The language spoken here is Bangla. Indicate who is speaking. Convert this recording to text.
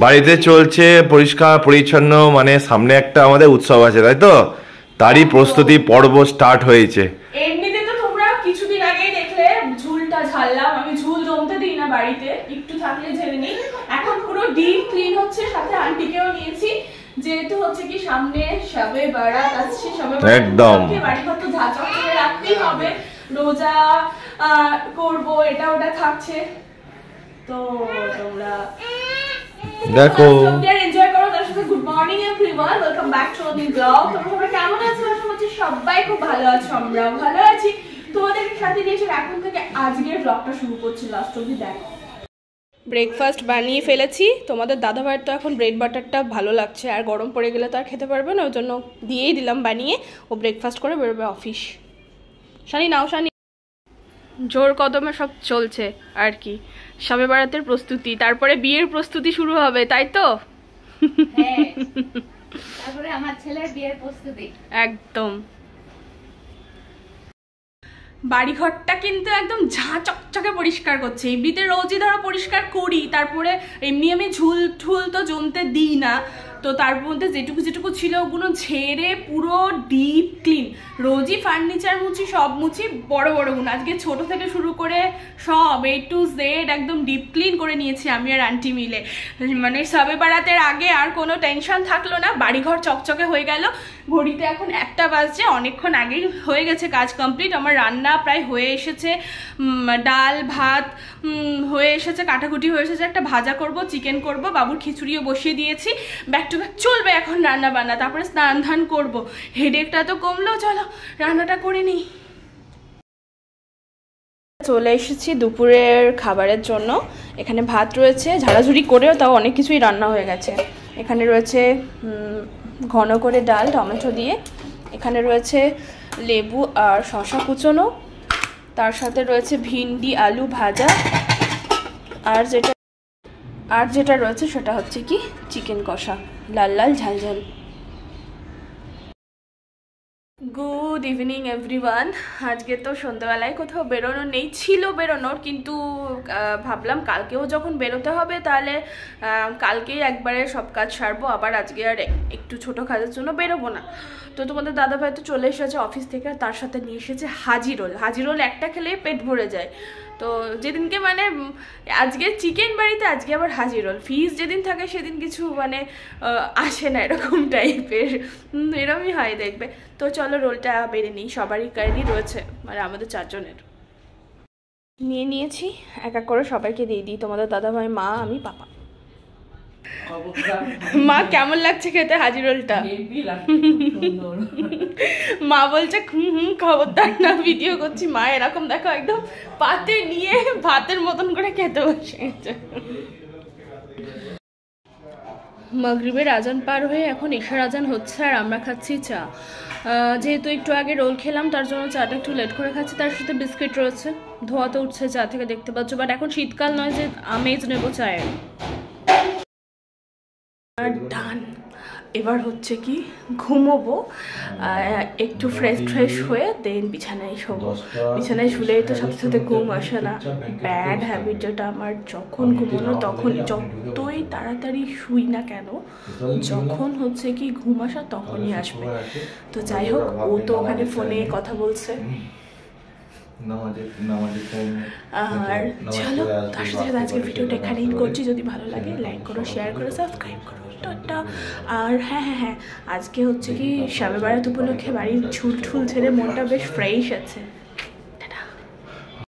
Speaker 1: বাড়িতে চলছে পরিষ্কার পরিচ্ছন্ন, মানে সামনে একটা আমাদের উৎসব আছে, তাই তো? তারই প্রস্তুতি পর্ব স্টার্ট হয়েছে।
Speaker 2: এমনিতে তো তোমরা কিছুদিন আগেই দেখলে ঝুলটা ঝাড়লাম, আমি ঝুল জমতে দিই না বাড়িতে, একটু থাকলে ঝেড়ে নিই। এখন পুরো ডিপ ক্লিন হচ্ছে, সাথে আন্টিকেও নিয়েছি, যেহেতু হচ্ছে কি সামনে শবে বারাত আসছে, শবে বারাত
Speaker 1: একদম
Speaker 2: বাড়িঘর তো ঝাঁচক করে রাখতেই হবে, রোজা করব, এটা ওটা থাকছে। তো তোমরা
Speaker 1: দেখো
Speaker 2: এনজয় করো, তার সাথে good morning everyone, welcome back to new blog. তোমরা সবাই কেমন আছো? আশা করছি সবাই খুব ভালো আছো, আমরাও ভালো আছি। তোমাদের সাথে নিয়ে এখন থেকে আজকের ব্লগটা শুরু করছি, লাস্ট অবধি দেখো। ব্রেকফাস্ট বানিয়ে ফেলেছি, তোমাদের দাদাভাইয়ের তো এখন ব্রেড বাটারটা ভালো লাগছে, আর গরম পড়ে গেলে তো আর খেতে পারবে না, ওই জন্য দিয়েই দিলাম বানিয়ে। ও ব্রেকফাস্ট করে বেরোবে অফিস। শানি নাও, শানি। জোর কদমে সব চলছে আর কি, শবে বারাতের প্রস্তুতি, তারপরে বিয়ের প্রস্তুতি শুরু হবে, তাই তো?
Speaker 3: তারপরে আমার ছেলের বিয়ের প্রস্তুতি
Speaker 2: একদম। বাড়িঘরটা কিন্তু একদম ঝাঁ চকচকে পরিষ্কার করছে। এমনিতে রোজই ধরো পরিষ্কার করি, তারপরে এমনি আমি ঝুল ঠুল তো জমতে দিই না, তো তার মধ্যে যেটুকু যেটুকু ছিল ওগুলো ঝেড়ে পুরো ডিপ ক্লিন। রোজই ফার্নিচার মুছি, সব মুছি, বড় বড় গুণ, আজকে ছোট থেকে শুরু করে সব A to Z একদম ডিপ ক্লিন করে নিয়েছি আমি আর আন্টি মিলে। মানে শবে বারাতের আগে আর কোনো টেনশন থাকলো না, বাড়িঘর চকচকে হয়ে গেল। ঘড়িতে এখন 1টা বাজছে, অনেকক্ষণ আগেই হয়ে গেছে কাজ কমপ্লিট। আমার রান্না প্রায় হয়ে এসেছে, ডাল ভাত হয়ে এসেছে, কাটাকুটি হয়ে এসেছে, একটা ভাজা করব, চিকেন করব, বাবুর খিচুড়িও বসিয়ে দিয়েছি, ব্যাক টু ব্যাক চলবে এখন রান্না বান্না, তারপরে স্নান ধান করবো। হেডেকটা তো কমলো, চলো রান্নাটা করে নিই। চলে এসেছি দুপুরের খাবারের জন্য। এখানে ভাত রয়েছে, ঝাড়াঝুড়ি করেও তাও অনেক কিছুই রান্না হয়ে গেছে। এখানে রয়েছে ঘন করে ডাল টমেটো দিয়ে, এখানে রয়েছে লেবু আর শসা কুচোনো, তার সাথে রয়েছে ভিন্ডি আলু ভাজা, আর যেটা রয়েছে সেটা হচ্ছে কি চিকেন কষা, লাল লাল ঝাল ঝাল। Good evening everyone. আজকে তো সন্ধ্যাবেলায় কোথাও বেরোনো নেই, ছিল বেরোনোর, কিন্তু ভাবলাম কালকেও যখন বেরোতে হবে তাহলে কালকেই একবারে সব কাজ সারবো, আবার আজকে আর একটু ছোটো কাজের জন্য বেরোবো না। তো তোমাদের দাদাভাই তো চলে এসেছে অফিস থেকে, তার সাথে নিয়ে এসেছে হাজি রোল। হাজি রোল একটা খেলেই পেট ভরে যায়। তো যেদিনকে মানে আজকে চিকেন বাড়িতে, আজকে আবার হাজি রোল। ফিস যেদিন থাকে সেদিন কিছু মানে আসে না, এরকম টাইপের, এরকমই হয় দেখবে। তো চলো রোলটা বেড়ে নিই, সবারই কারি রয়েছে, মানে আমাদের 4 জনের নিয়ে নিয়েছি, এক এক করে সবাইকে দিয়ে দিই। তোমাদের দাদাভাই, মা, আমি, পাপা। মা কেমন লাগছে খেতে হাজি রোলটা? মা বলছে খবরদার না ভিডিও করছি। মা এরকম দেখো একদম পাতে নিয়ে ভাতের মতন করে খেতে বসে গেছে। মাগরিবের আজান পার হয়ে এখন এশার আজান হচ্ছে, আর আমরা খাচ্ছি চা। যেহেতু একটু আগে রোল খেলাম, তার জন্য চাটা একটু লেট করে খাচ্ছি। তার সাথে বিস্কিট রয়েছে, ধোয়া তো উঠছে চা থেকে, দেখতে পাচ্ছ। বাট এখন শীতকাল নয় যে আমেজ নেবো চায়ের। ডান। এবার হচ্ছে কি ঘুমোবো, একটু ফ্রেশ হয়ে দেন বিছানায় শোবো। বিছানায় শুলেই তো সাথে সাথে ঘুম আসে না, ব্যাড হ্যাবিট যেটা আমার। যখন ঘুমোনো তখন, যতই তাড়াতাড়ি শুই না কেন, যখন হচ্ছে কি ঘুম আসা তখনই আসবে। তো যাই হোক, ও তো ওখানে ফোনে কথা বলছে। আর চলো, তার সাথে আজকের ভিডিওটা এখানেই করছি। যদি ভালো লাগে লাইক করো, শেয়ার করো, সাবস্ক্রাইব করো, টাটা। আর হ্যাঁ, আজকে হচ্ছে কি শবে বারাত উপলক্ষে বাড়ির ঝুল ঠুল ছেড়ে মনটা বেশ ফ্রেশ আছে।